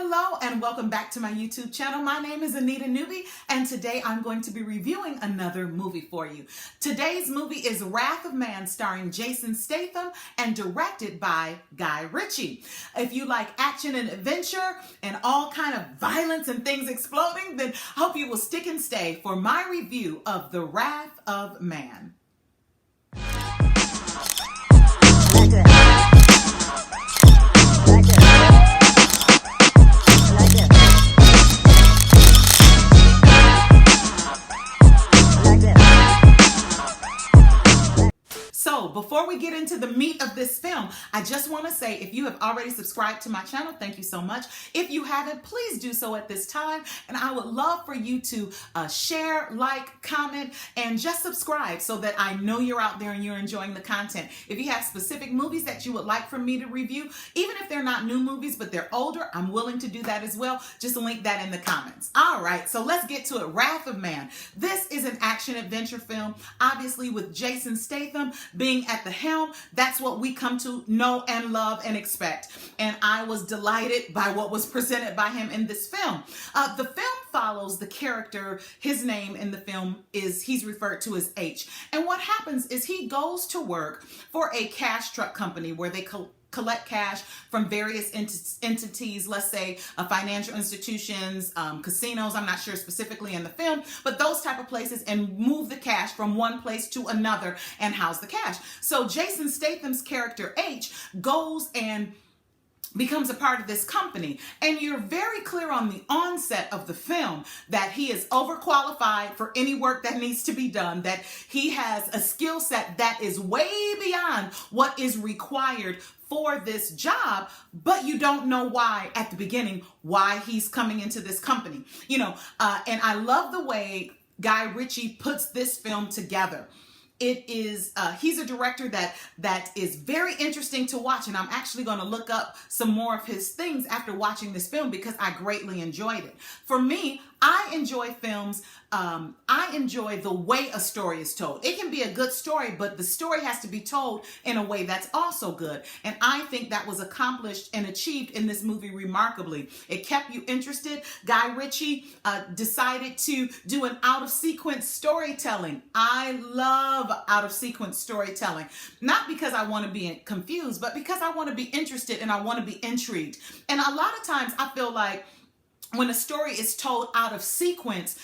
Hello and welcome back to my YouTube channel. My name is Anita Newby and today I'm going to be reviewing another movie for you. Today's movie is Wrath of Man starring Jason Statham and directed by Guy Ritchie. If you like action and adventure and all kind of violence and things exploding, then I hope you will stick and stay for my review of The Wrath of Man. So before we get into the meat of this film, I just want to say if you have already subscribed to my channel, thank you so much. If you haven't, please do so at this time. And I would love for you to share, like, comment, and just subscribe so that I know you're out there and you're enjoying the content. If you have specific movies that you would like for me to review, even if they're not new movies, but they're older, I'm willing to do that as well. Just link that in the comments. All right, so let's get to it. Wrath of Man. This is an action adventure film, obviously with Jason Statham being at the helm. That's what we come to know and love and expect. And I was delighted by what was presented by him in this film. The film follows the character. His name in the film is, he's referred to as H. And what happens is he goes to work for a cash truck company where they collect cash from various entities, let's say financial institutions, casinos, I'm not sure specifically in the film, but those type of places, and move the cash from one place to another and house the cash. So Jason Statham's character H goes and becomes a part of this company, and you're very clear on the onset of the film that he is overqualified for any work that needs to be done, that he has a skill set that is way beyond what is required for this job, but you don't know why at the beginning, why he's coming into this company, and I love the way Guy Ritchie puts this film together. It is, he's a director that is very interesting to watch, and I'm actually going to look up some more of his things after watching this film because I greatly enjoyed it. For me, I enjoy films, I enjoy the way a story is told. It can be a good story, but the story has to be told in a way that's also good. And I think that was accomplished and achieved in this movie remarkably. It kept you interested. Guy Ritchie decided to do an out-of-sequence storytelling. I love out-of-sequence storytelling, not because I want to be confused, but because I want to be interested and I want to be intrigued. And a lot of times I feel like when a story is told out of sequence,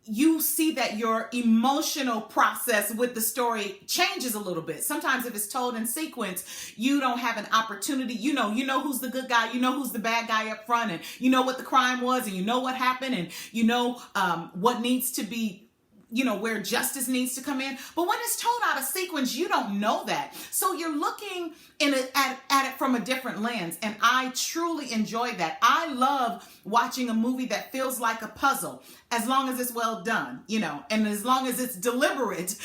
you see that your emotional process with the story changes a little bit. Sometimes if it's told in sequence, you don't have an opportunity. You know who's the good guy, you know who's the bad guy up front, and you know what the crime was, and you know what happened, and you know what needs to be, where justice needs to come in. But when it's told out of sequence, you don't know that. So you're looking at it from a different lens. And I truly enjoy that. I love watching a movie that feels like a puzzle, as long as it's well done, and as long as it's deliberate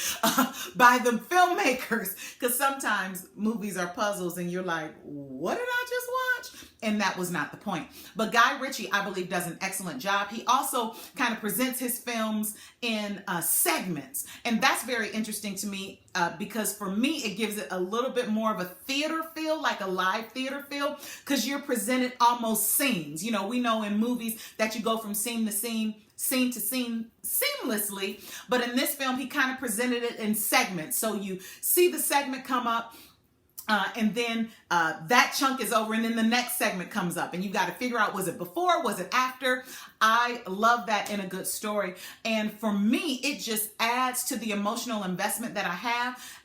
by the filmmakers. Because sometimes movies are puzzles and you're like, what did I just watch? And that was not the point. But Guy Ritchie, I believe, does an excellent job. He also kind of presents his films in segments. And that's very interesting to me because for me, it gives it a little bit more of a theater feel, like a live theater feel, because you're presented almost scenes. We know in movies that you go from scene to scene to scene seamlessly. But in this film, he kind of presented it in segments. So you see the segment come up, and then that chunk is over, and then the next segment comes up, and you got to figure out, was it before, was it after? I love that in a good story. And for me, it just adds to the emotional investment that I have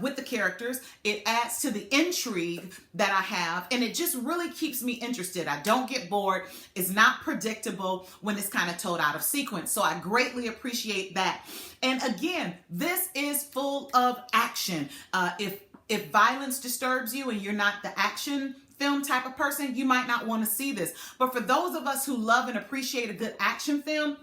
with the characters. It adds to the intrigue that I have, and it just really keeps me interested. I don't get bored. It's not predictable when it's kind of told out of sequence. So I greatly appreciate that. And again, this is full of action. If violence disturbs you and you're not the action film type of person, you might not want to see this. But for those of us who love and appreciate a good action film,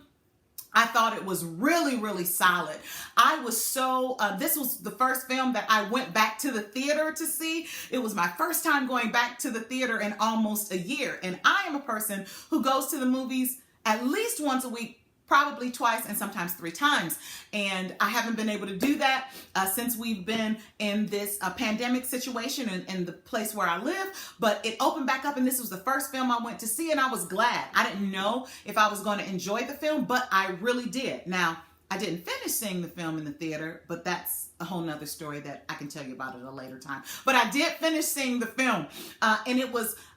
I thought it was really, really solid. I was so, this was the first film that I went back to the theater to see. It was my first time going back to the theater in almost a year. And I am a person who goes to the movies at least once a week, probably twice and sometimes 3 times. And I haven't been able to do that since we've been in this pandemic situation in the place where I live. But it opened back up, and this was the first film I went to see, and I was glad. I didn't know if I was going to enjoy the film, but I really did. Now, I didn't finish seeing the film in the theater, but that's a whole nother story that I can tell you about at a later time. But I did finish seeing the film, and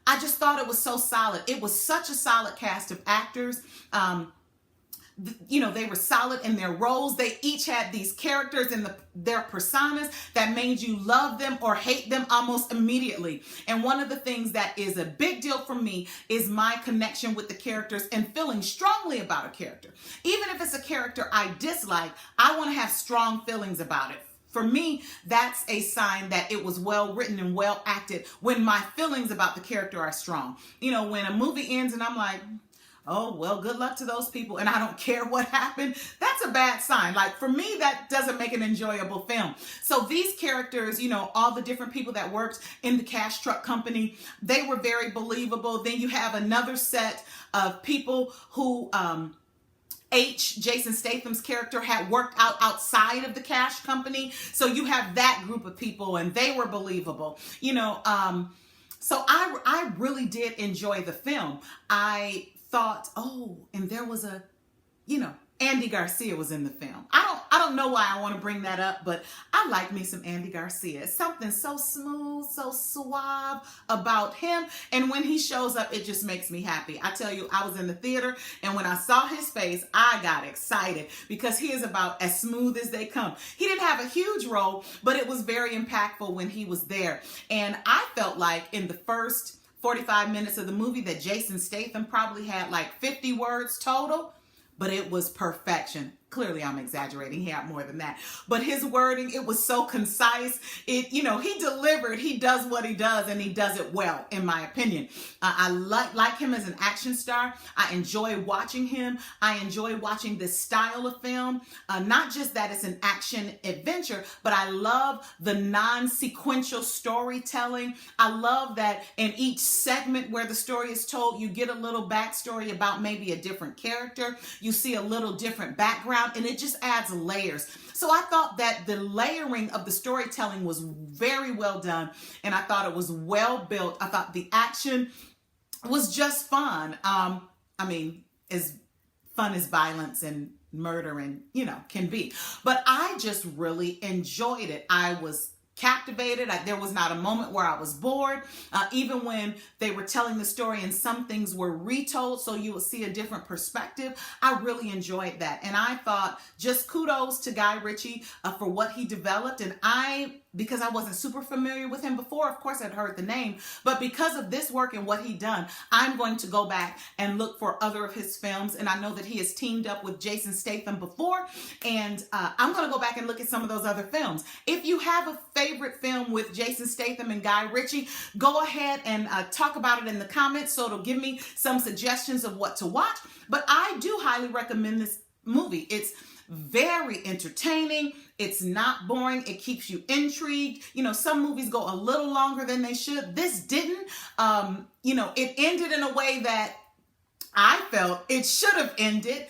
I just thought it was so solid. It was such a solid cast of actors. They were solid in their roles. They each had these characters and their personas that made you love them or hate them almost immediately. And one of the things that is a big deal for me is my connection with the characters and feeling strongly about a character. Even if it's a character I dislike, I want to have strong feelings about it. For me, that's a sign that it was well written and well acted when my feelings about the character are strong. When a movie ends and I'm like, oh, well, good luck to those people, and I don't care what happened, that's a bad sign. Like, for me, that doesn't make an enjoyable film. So these characters, all the different people that worked in the cash truck company, they were very believable. Then you have another set of people who Jason Statham's character had worked outside of the cash company. So you have that group of people, and they were believable. So I really did enjoy the film. I thought, and there was Andy Garcia was in the film. I don't know why I want to bring that up, but I like me some Andy Garcia. It's something so smooth, so suave about him. And when he shows up, it just makes me happy. I tell you, I was in the theater, and when I saw his face, I got excited because he is about as smooth as they come. He didn't have a huge role, but it was very impactful when he was there. And I felt like in the first 45 minutes of the movie that Jason Statham probably had like 50 words total, but it was perfection. Clearly, I'm exaggerating. He had more than that. But his wording, it was so concise. He delivered. He does what he does, and he does it well, in my opinion. I like him as an action star. I enjoy watching him. I enjoy watching this style of film. Not just that it's an action adventure, but I love the non-sequential storytelling. I love that in each segment where the story is told, you get a little backstory about maybe a different character. You see a little different background, and it just adds layers. So I thought that the layering of the storytelling was very well done, and I thought it was well built. I thought the action was just fun. As fun as violence and murder and, can be. But I just really enjoyed it. I was captivated. There was not a moment where I was bored. Even when they were telling the story and some things were retold so you would see a different perspective, I really enjoyed that. And I thought just kudos to Guy Ritchie for what he developed. And because I wasn't super familiar with him before, of course I'd heard the name, but because of this work and what he'd done, I'm going to go back and look for other of his films. And I know that he has teamed up with Jason Statham before, and I'm going to go back and look at some of those other films. If you have a favorite film with Jason Statham and Guy Ritchie, go ahead and talk about it in the comments, so it'll give me some suggestions of what to watch. But I do highly recommend this movie. It's very entertaining. It's not boring. It keeps you intrigued. Some movies go a little longer than they should. This didn't. It ended in a way that I felt it should have ended.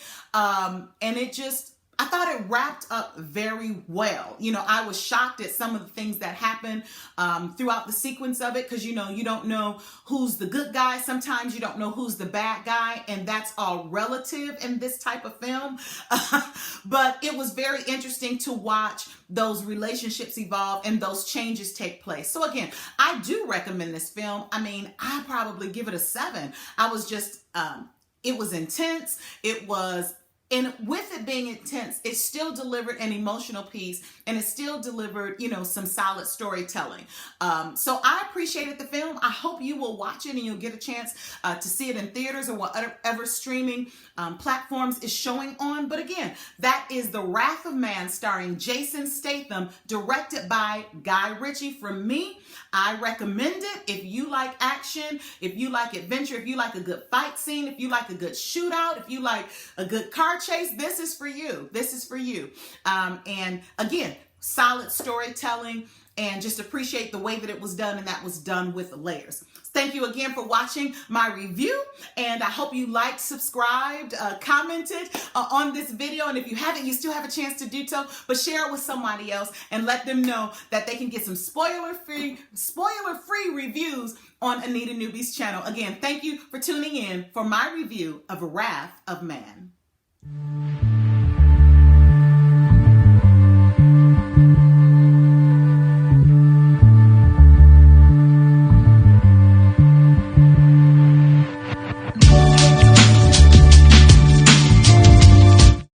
I thought it wrapped up very well. I was shocked at some of the things that happened throughout the sequence of it, because, you don't know who's the good guy. Sometimes you don't know who's the bad guy, and that's all relative in this type of film. But it was very interesting to watch those relationships evolve and those changes take place. So again, I do recommend this film. I probably give it a 7. I was just, it was intense. And with it being intense, it still delivered an emotional piece, and it still delivered, some solid storytelling. So I appreciated the film. I hope you will watch it and you'll get a chance to see it in theaters or whatever streaming platforms is showing on. But again, that is The Wrath of Man, starring Jason Statham, directed by Guy Ritchie. From me, I recommend it. If you like action, if you like adventure, if you like a good fight scene, if you like a good shootout, if you like a good car chase, this is for you. This is for you. And again, solid storytelling. and just appreciate the way that it was done, and that was done with layers. Thank you again for watching my review, and I hope you liked, subscribed, commented on this video, and if you haven't, you still have a chance to do so, but share it with somebody else and let them know that they can get some spoiler-free reviews on Anita Newby's channel. Again, thank you for tuning in for my review of Wrath of Man.